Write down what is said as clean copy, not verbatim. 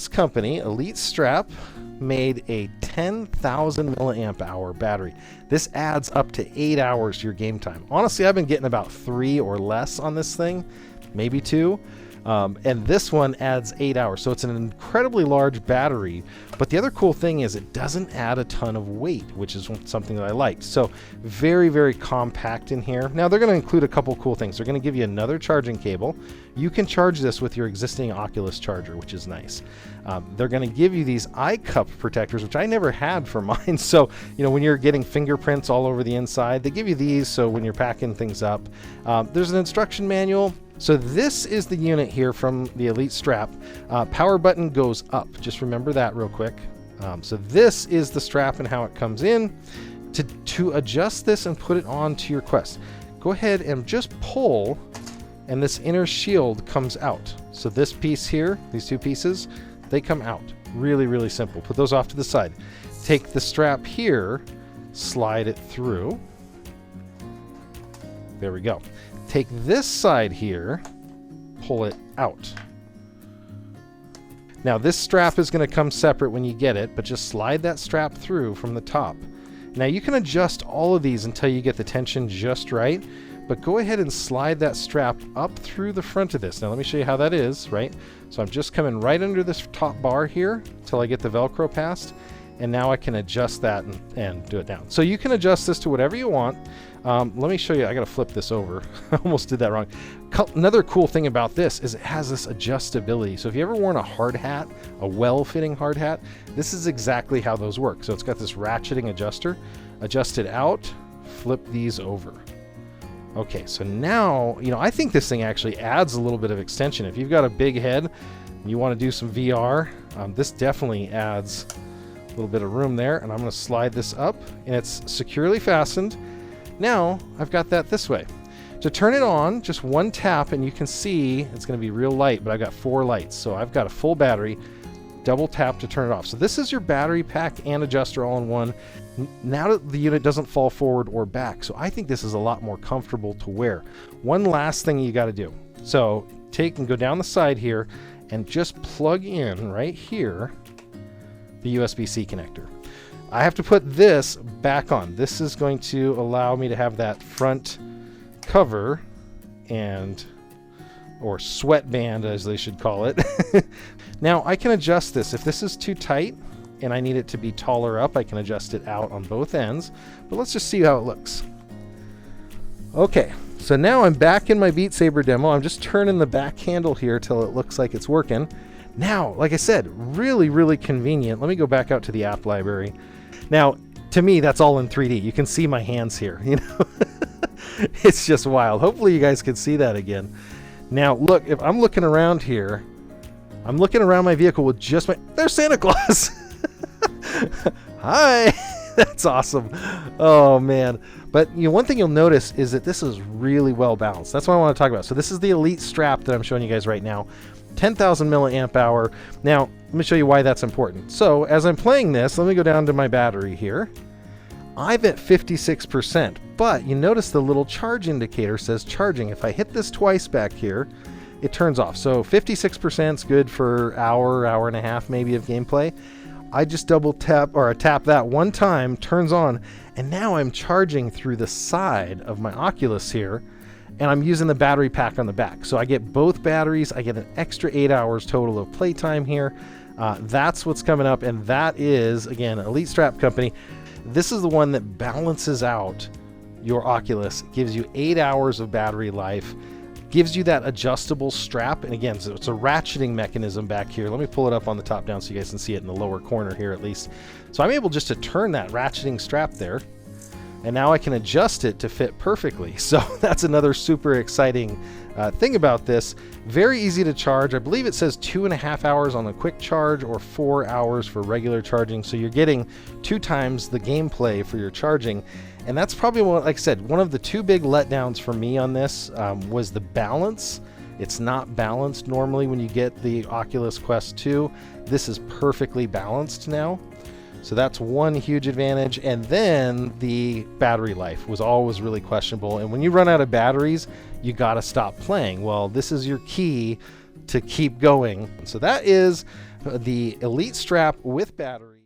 this company, Elite Strap, made a 10,000 milliamp hour battery. This adds up to 8 hours to your game time. Honestly, I've been getting about 3 or less on this thing, maybe 2. And this one adds 8 hours. So it's an incredibly large battery. But the other cool thing is it doesn't add a ton of weight, which is something that I liked. So very, very compact in here. Now they're going to include a couple cool things. They're going to give you another charging cable. You can charge this with your existing Oculus charger, which is nice. They're going to give you these eye cup protectors, which I never had for mine. So, you know, when you're getting fingerprints all over the inside, they give you these. So when you're packing things up, there's an instruction manual. So this is the unit here from the Elite Strap. Power button goes up. Just remember that real quick. So this is the strap and how it comes in. To adjust this and put it onto your Quest, go ahead and just pull, and this inner shield comes out. So this piece here, these two pieces, they come out. Really, really simple. Put those off to the side. Take the strap here, slide it through. There we go. Take this side here, pull it out. Now this strap is going to come separate when you get it, but just slide that strap through from the top. Now you can adjust all of these until you get the tension just right, but go ahead and slide that strap up through the front of this. Now let me show you how that is, right? So I'm just coming right under this top bar here till I get the Velcro past, and now I can adjust that and do it down. So you can adjust this to whatever you want. Let me show you. I got to flip this over. I almost did that wrong. Another cool thing about this is it has this adjustability. So if you ever worn a hard hat, a well-fitting hard hat, this is exactly how those work. So it's got this ratcheting adjuster. Adjust it out, flip these over. Okay, so now, you know, I think this thing actually adds a little bit of extension. If you've got a big head and you want to do some VR, this definitely adds a little bit of room there. And I'm going to slide this up, and it's securely fastened. Now I've got that this way. To turn it on, just one tap and you can see it's going to be real light, but I've got 4 lights. So I've got a full battery, double tap to turn it off. So this is your battery pack and adjuster all in one. Now the unit doesn't fall forward or back. So I think this is a lot more comfortable to wear. One last thing you got to do. So take and go down the side here and just plug in right here the USB-C connector. I have to put this back on. This is going to allow me to have that front cover or sweatband, as they should call it. Now I can adjust this. If this is too tight and I need it to be taller up, I can adjust it out on both ends. But let's just see how it looks. Okay, so now I'm back in my Beat Saber demo. I'm just turning the back handle here till it looks like it's working. Now, like I said, really, really convenient. Let me go back out to the app library. Now, to me, that's all in 3D. You can see my hands here, you know. It's just wild. Hopefully you guys can see that again. Now, look, if I'm looking around here, I'm looking around my vehicle with just there's Santa Claus. Hi. That's awesome. Oh, man. But you know, one thing you'll notice is that this is really well balanced. That's what I want to talk about. So this is the Elite Strap that I'm showing you guys right now. 10,000 milliamp hour. Now, let me show you why that's important. So as I'm playing this, let me go down to my battery here. I'm at 56%, but you notice the little charge indicator says charging. If I hit this twice back here, it turns off. So 56% is good for hour and a half maybe of gameplay. I just double tap or tap that one time, turns on, and now I'm charging through the side of my Oculus here, and I'm using the battery pack on the back. So I get both batteries. I get an extra 8 hours total of playtime here. That's what's coming up, and that is, again, Elite Strap Company. This is the one that balances out your Oculus, gives you 8 hours of battery life, gives you that adjustable strap, and again, so it's a ratcheting mechanism back here. Let me pull it up on the top down so you guys can see it in the lower corner here at least. So I'm able just to turn that ratcheting strap there, and now I can adjust it to fit perfectly. So that's another super exciting thing about this. Very easy to charge. I believe it says 2.5 hours on a quick charge or 4 hours for regular charging. So you're getting 2 times the gameplay for your charging. And that's probably what, like I said, one of the 2 big letdowns for me on this was the balance. It's not balanced normally when you get the Oculus Quest 2. This is perfectly balanced now. So that's one huge advantage. And then the battery life was always really questionable. And when you run out of batteries, you got to stop playing. Well, this is your key to keep going. So that is the Elite strap with battery.